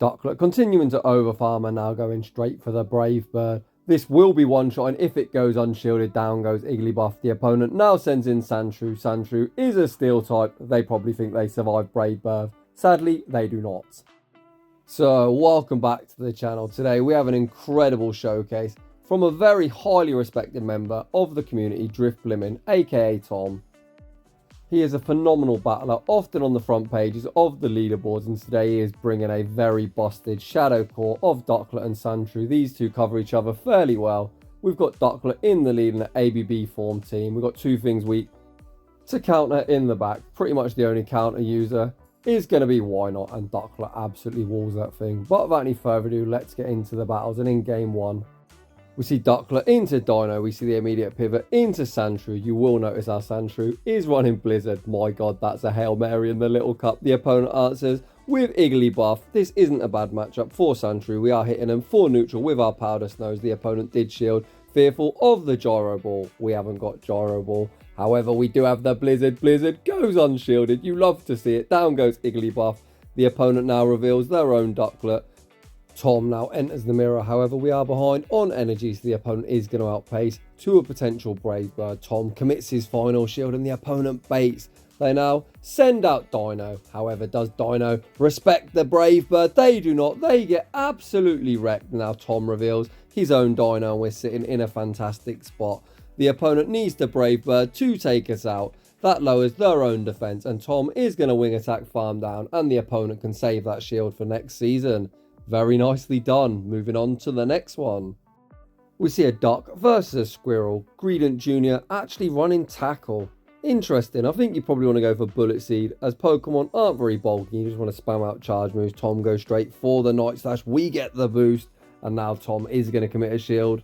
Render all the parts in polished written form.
Ducklett continuing to overfarm and now going straight for the Brave Bird. This will be one-shot, and if it goes unshielded, down goes Igglybuff. The opponent now sends in Sandshrew. Sandshrew is a steel type. They probably think they survived Brave Bird. Sadly, they do not. So, welcome back to the channel. Today we have an incredible showcase from a very highly respected member of the community, Drifblimmin, aka Tom. He is a phenomenal battler, often on the front pages of the leaderboards, and today he is bringing a very busted Shadow core of Ducklett and Sandshrew. These two cover each other fairly well. We've got Ducklett in the lead in the ABB form team. We've got two things weak to counter in the back. Pretty much the only counter user is going to be Wynaut, and Ducklett absolutely walls that thing. But without any further ado, let's get into the battles. And in game one, we see Ducklett into Deino. We see the immediate pivot into Sandshrew. You will notice our Sandshrew is running Blizzard. My god, that's a Hail Mary in the little cup. The opponent answers with Igglybuff. This isn't a bad matchup for Sandshrew. We are hitting them for neutral with our Powder Snows. The opponent did shield, fearful of the Gyro Ball. We haven't got Gyro Ball. However, we do have the Blizzard. Blizzard goes unshielded. You love to see it. Down goes Igglybuff. The opponent now reveals their own Ducklett. Tom now enters the mirror. However, we are behind on energy, so the opponent is going to outpace to a potential Brave Bird. Tom commits his final shield and the opponent baits. They now send out Deino. However, does Deino respect the Brave Bird? They do not. They get absolutely wrecked. Now Tom reveals his own Deino and we're sitting in a fantastic spot. The opponent needs the Brave Bird to take us out. That lowers their own defense, and Tom is going to wing attack farm down, and the opponent can save that shield for next season. Very nicely done. Moving on to the next one. We see a duck versus a squirrel. Greedent Jr. actually running tackle. Interesting. I think you probably want to go for Bullet Seed, as Pokemon aren't very bulky. You just want to spam out charge moves. Tom goes straight for the Night Slash. We get the boost, and now Tom is going to commit a shield.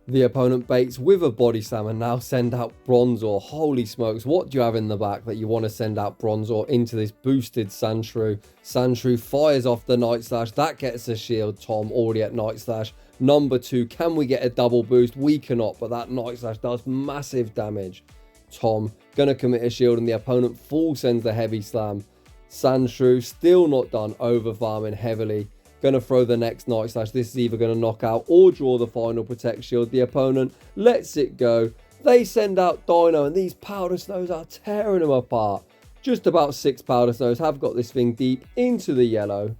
The opponent baits with a Body Slam and now send out Bronzor. Holy smokes, what do you have in the back that you want to send out Bronzor into this boosted Sandshrew? Sandshrew fires off the Night Slash. That gets a shield. Tom already at Night Slash. Number 2, can we get a double boost? We cannot, but that Night Slash does massive damage. Tom going to commit a shield and the opponent full sends the Heavy Slam. Sandshrew still not done, over farming heavily. Going to throw the next Night Slash. This is either going to knock out or draw the final Protect Shield. The opponent lets it go. They send out Deino and these Powder Snows are tearing them apart. Just about 6 Powder Snows have got this thing deep into the yellow.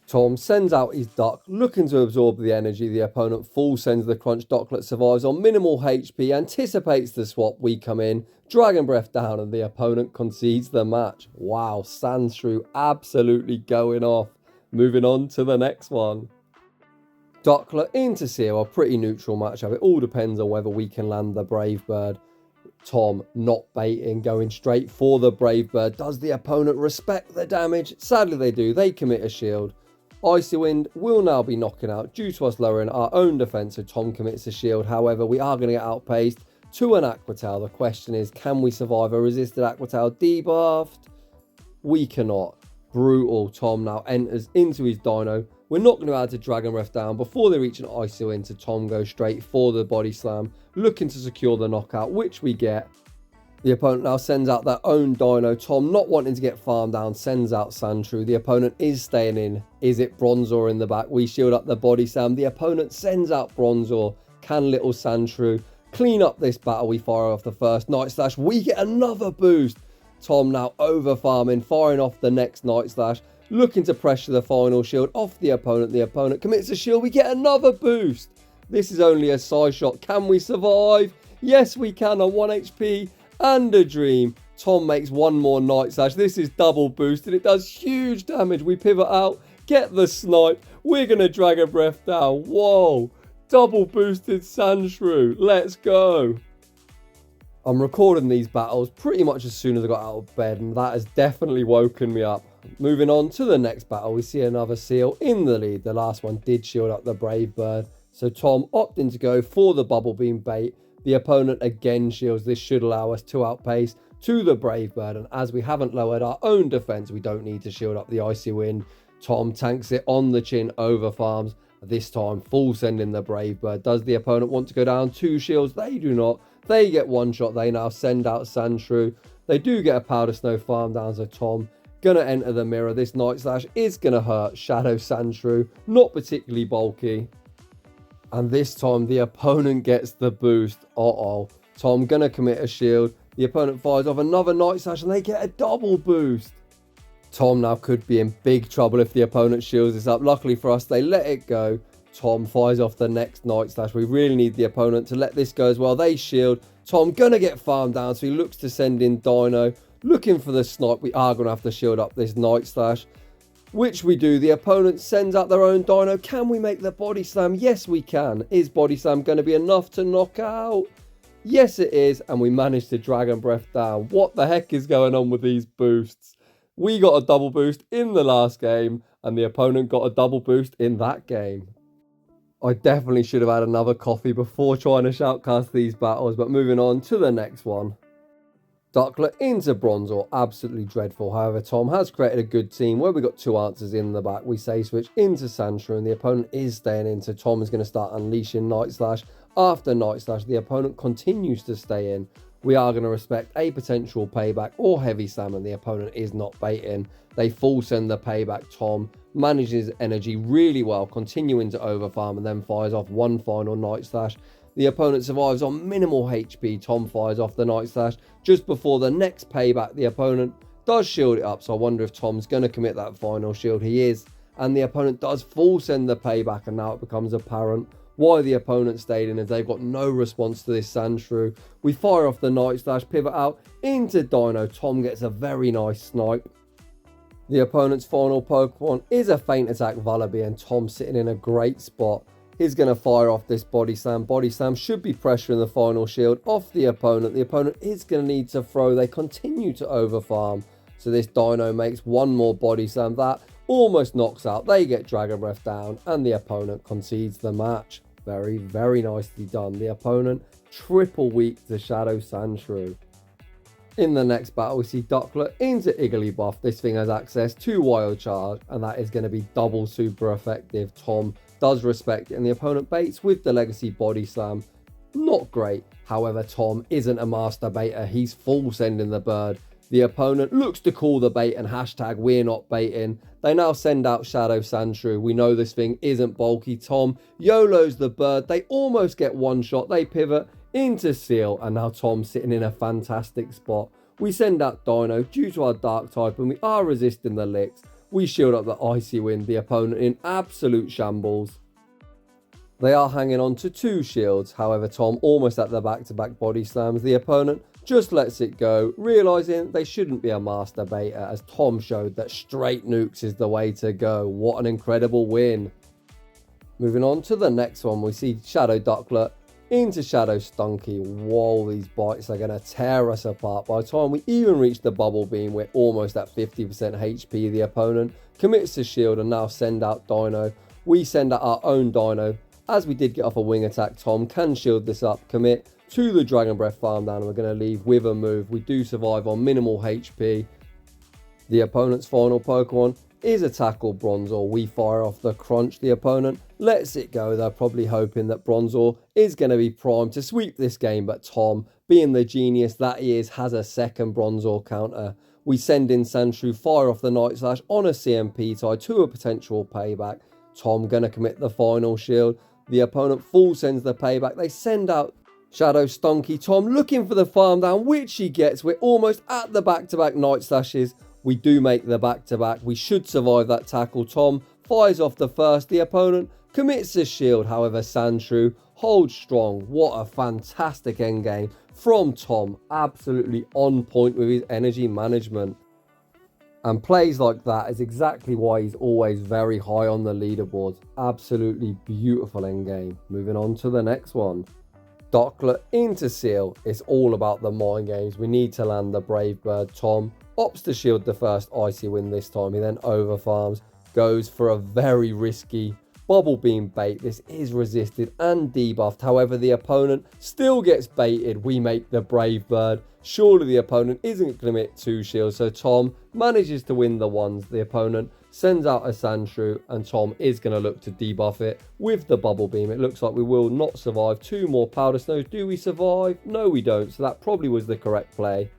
Tom sends out his Duck, looking to absorb the energy. The opponent full sends the Crunch. Ducklett survives on minimal HP, anticipates the swap. We come in, Dragon Breath down, and the opponent concedes the match. Wow, Sandshrew absolutely going off. Moving on to the next one. Ducklett into Seal, a pretty neutral matchup. It all depends on whether we can land the Brave Bird. Tom not baiting, going straight for the Brave Bird. Does the opponent respect the damage? Sadly they do. They commit a shield. Icy Wind will now be knocking out due to us lowering our own defense, so Tom commits a shield. However, we are going to get outpaced to an Aqua Tail. The question is, can we survive a resisted Aqua Tail debuffed? We cannot. Brutal. Tom now enters into his Deino. We're not going to add to Dragon Breath down before they reach an Icy Wind, so Tom goes straight for the Body Slam, looking to secure the knockout, which we get. The opponent now sends out their own Deino. Tom, not wanting to get farmed down, sends out Sandshrew. The opponent is staying in. Is it Bronzor in the back? We shield up the Body Slam. The opponent sends out Bronzor. Can little Sandshrew clean up this battle? We fire off the first Night Slash. We get another boost. Tom now over farming, firing off the next Night Slash, looking to pressure the final shield off the opponent. The opponent commits a shield. We get another boost. This is only a side shot. Can we survive? Yes, we can on 1 HP and a dream. Tom makes one more Night Slash. This is double boosted. It does huge damage. We pivot out, get the snipe. We're going to Dragon Breath down. Whoa. Double boosted Sandshrew. Let's go. I'm recording these battles pretty much as soon as I got out of bed, and that has definitely woken me up. Moving on to the next battle, we see another Seal in the lead. The last one did shield up the Brave Bird, so Tom opting to go for the Bubble Beam bait. The opponent again shields. This should allow us to outpace to the Brave Bird, and as we haven't lowered our own defense, we don't need to shield up the Icy Wind. Tom tanks it on the chin, over farms. This time full sending the Brave Bird. Does the opponent want to go down 2 shields? They do not. They get one shot. They now send out Sandshrew. They do get a Powder Snow farm down, so Tom Gonna enter the mirror. This Night Slash is gonna hurt Shadow Sandshrew. Not particularly bulky. And this time the opponent gets the boost. Tom gonna commit a shield. The opponent fires off another Night Slash and they get a double boost. Tom now could be in big trouble if the opponent shields this up. Luckily for us, they let it go. Tom fires off the next Night Slash. We really need the opponent to let this go as well. They shield. Tom gonna get farmed down, so he looks to send in Deino. Looking for the snipe. We are gonna have to shield up this Night Slash, which we do. The opponent sends out their own Deino. Can we make the body slam? Yes, we can. Is body slam gonna be enough to knock out? Yes, it is. And we managed to Dragon Breath down. What the heck is going on with these boosts? We got a double boost in the last game, and the opponent got a double boost in that game. I definitely should have had another coffee before trying to shoutcast these battles, but moving on to the next one. Ducklett into Bronzor, absolutely dreadful. However, Tom has created a good team where we got two answers in the back. We say switch into Sandshrew, and the opponent is staying in, so Tom is going to start unleashing Night Slash. After Night Slash, the opponent continues to stay in. We are going to respect a potential payback or heavy slam, and the opponent is not baiting. They full send the payback. Tom manages energy really well, continuing to overfarm, and then fires off one final Night Slash. The opponent survives on minimal HP. Tom fires off the Night Slash just before the next payback. The opponent does shield it up, so I wonder if Tom's going to commit that final shield. He is, and the opponent does full send the payback, and now it becomes apparent why the opponent stayed in, as they've got no response to this Sandshrew. We fire off the Night Slash, pivot out into Deino. Tom gets a very nice snipe. The opponent's final Pokemon is a Feint Attack Vullaby, and Tom sitting in a great spot. He's going to fire off this Body Slam. Body Slam should be pressuring the final shield off the opponent. The opponent is going to need to throw. They continue to overfarm. So this Deino makes one more Body Slam. That almost knocks out. They get Dragon Breath down, and the opponent concedes the match. Very, very nicely done. The opponent triple weak to Shadow Sandshrew. In the next battle, we see Ducklett into Igglybuff. This thing has access to Wild Charge, and that is going to be double super effective. Tom does respect it, and the opponent baits with the Legacy Body Slam. Not great. However, Tom isn't a master baiter. He's full sending the bird. The opponent looks to call the bait and hashtag we're not baiting. They now send out Shadow Sandshrew. We know this thing isn't bulky. Tom YOLOs the bird. They almost get one shot. They pivot into Seal, and now Tom's sitting in a fantastic spot. We send out Deino due to our dark type, and we are resisting the licks. We shield up the Icy Wind. The opponent in absolute shambles. They are hanging on to two shields. However, Tom almost at the back-to-back body slams. The opponent just lets it go, realising they shouldn't be a master baiter, as Tom showed that straight nukes is the way to go. What an incredible win. Moving on to the next one, we see Shadow Ducklett into Shadow Stunky. Whoa, these bites are going to tear us apart. By the time we even reach the Bubble Beam, we're almost at 50% HP. The opponent commits to shield and now send out Deino. We send out our own Deino. As we did get off a wing attack, Tom can shield this up, commit to the Dragon Breath farm down, and we're going to leave with a move. We do survive on minimal HP. The opponent's final Pokemon is a Tackle Bronzor. We fire off the Crunch. The opponent lets it go. They're probably hoping that Bronzor is going to be primed to sweep this game, but Tom, being the genius that he is, has a second Bronzor counter. We send in Sandshrew, fire off the Night Slash on a CMP tie to a potential payback. Tom going to commit the final shield. The opponent full sends the payback. They send out Shadow Stunky. Tom looking for the farm down, which he gets. We're almost at the back-to-back Night Slashes. We do make the back-to-back. We should survive that tackle. Tom fires off the first. The opponent commits a shield. However, Sandshrew holds strong. What a fantastic endgame from Tom. Absolutely on point with his energy management. And plays like that is exactly why he's always very high on the leaderboards. Absolutely beautiful endgame. Moving on to the next one. Ducklett into Seal. It's all about the mind games. We need to land the Brave Bird. Tom opts to shield the first Icy Wind this time. He then overfarms, goes for a very risky Bubble Beam bait. This is resisted and debuffed. However, the opponent still gets baited. We make the Brave Bird. Surely the opponent isn't going to commit two shields, so Tom manages to win the ones. The opponent sends out a Sandshrew, and Tom is going to look to debuff it with the Bubble Beam. It looks like we will not survive. Two more Powder Snows. Do we survive? No, we don't. So that probably was the correct play.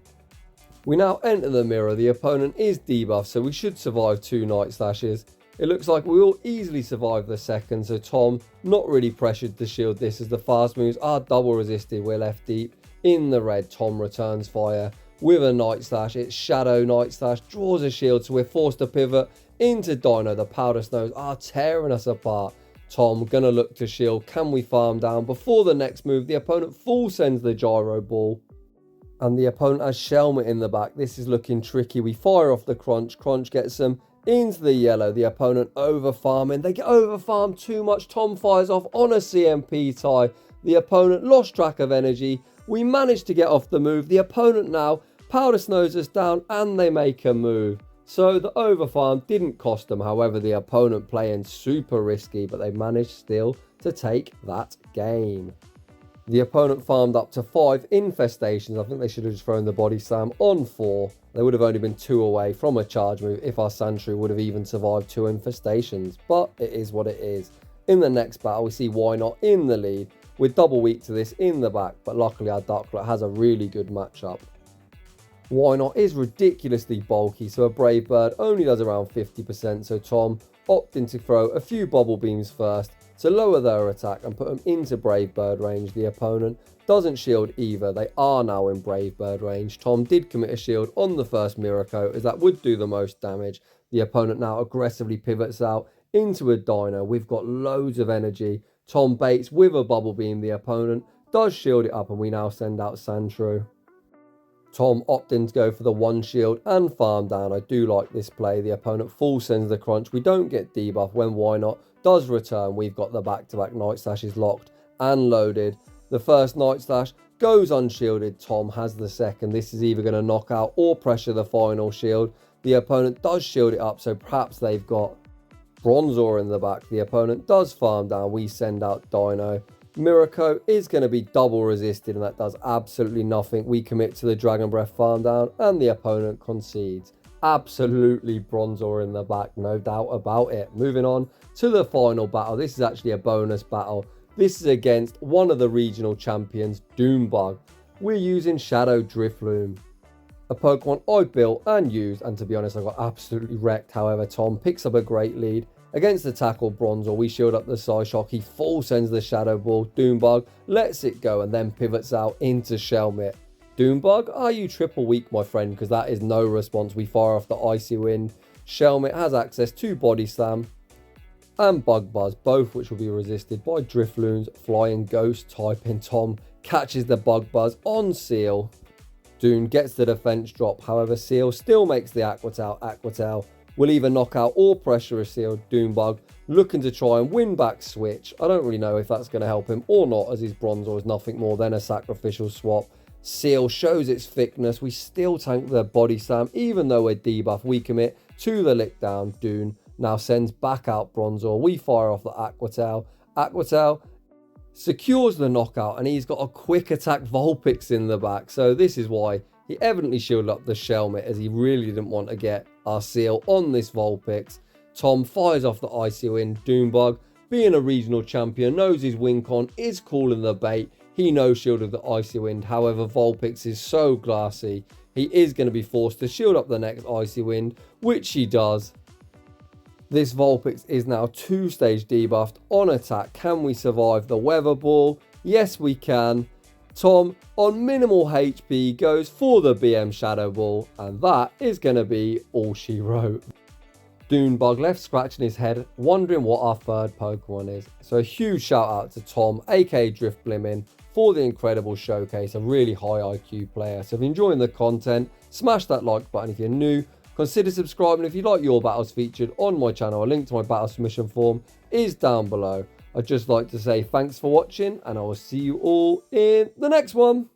We now enter the mirror. The opponent is debuffed, so we should survive 2 Night Slashes. It looks like we will easily survive the second, so Tom not really pressured to shield this as the fast moves are double resisted. We're left deep in the red. Tom returns fire with a Night Slash. It's Shadow Night Slash, draws a shield, so we're forced to pivot into Deino. The Powder Snows are tearing us apart. Tom gonna look to shield. Can we farm down before the next move? The opponent full sends the Gyro Ball. And the opponent has Shelmet in the back. This is looking tricky. We fire off the Crunch. Crunch gets them into the yellow. The opponent over farming. They get over farmed too much. Tom fires off on a CMP tie. The opponent lost track of energy. We managed to get off the move. The opponent now Powder Snows us down and they make a move. So the over farm didn't cost them. However, the opponent playing super risky, but they managed still to take that game. The opponent farmed up to 5 infestations. I think they should have just thrown the body slam on 4. They would have only been 2 away from a charge move if our Sandshrew would have even survived 2 infestations. But it is what it is. In the next battle, we see Wynaut in the lead. We're double weak to this in the back, but luckily our Ducklet has a really good matchup. Wynaut is ridiculously bulky, so a Brave Bird only does around 50%, so Tom opting to throw a few Bubble Beams first to lower their attack and put them into Brave Bird range. The opponent doesn't shield either. They are now in Brave Bird range. Tom did commit a shield on the first Mirror Coat as that would do the most damage. The opponent now aggressively pivots out into a Deino. We've got loads of energy. Tom baits with a Bubble Beam. The opponent does shield it up and we now send out Sandshrew. Tom opting to go for the 1 shield and farm down. I do like this play. The opponent full sends the Crunch. We don't get debuff when Wynaut does return. We've got the back-to-back Night Slashes locked and loaded. The first Night Slash goes unshielded. Tom has the second. This is either going to knock out or pressure the final shield. The opponent does shield it up, so perhaps they've got Bronzor in the back. The opponent does farm down. We send out Deino. Mirror Coat is going to be double resisted and that does absolutely nothing. We commit to the Dragon Breath farm down and the opponent concedes. Absolutely Bronzor in the back, no doubt about it. Moving on to the final battle. This is actually a bonus battle. This is against one of the regional champions, Doombug. We're using Shadow Drifblimmin, a Pokemon I built and used, and to be honest I got absolutely wrecked. However, Tom picks up a great lead. Against the tackle Bronzor, we shield up the Psyshock. He full sends the Shadow Ball. Doombug lets it go and then pivots out into Shelmet. Doombug, are you triple weak, my friend? Because that is no response. We fire off the Icy Wind. Shelmet has access to Body Slam and Bug Buzz, both which will be resisted by Drifloon's Flying Ghost type. And Tom catches the Bug Buzz on Seal. Doon gets the defense drop. However, Seal still makes the Aqua Tail. Aqua Tail will either knock out or pressure a Sealed. Doombug looking to try and win back Switch. I don't really know if that's going to help him or not, as his Bronzor is nothing more than a sacrificial swap. Seal shows its thickness. We still tank the Body Slam, even though we're debuff. We commit to the Lick Down. Doon now sends back out Bronzor. We fire off the Aqua Tail. Aqua Tail secures the knockout, and he's got a quick attack Vulpix in the back. So this is why he evidently shielded up the Shelmet, as he really didn't want to get our Seal on this Vulpix. Tom fires off the Icy Wind. Doombug, being a regional champion, knows his win con is calling the bait. He no shielded the Icy Wind. However, Vulpix is so glassy, he is going to be forced to shield up the next Icy Wind, which he does. This Vulpix is now 2-stage debuffed on attack. Can we survive the Weather Ball? Yes, we can. Tom, on minimal HP, goes for the BM Shadow Ball, and that is going to be all she wrote. Doombug left scratching his head, wondering what our third Pokemon is. So a huge shout out to Tom, aka Drifblimmin, for the incredible showcase, a really high IQ player. So if you're enjoying the content, smash that like button. If you're new, consider subscribing. If you'd like your battles featured on my channel, a link to my battle submission form is down below. I'd just like to say thanks for watching, and I will see you all in the next one.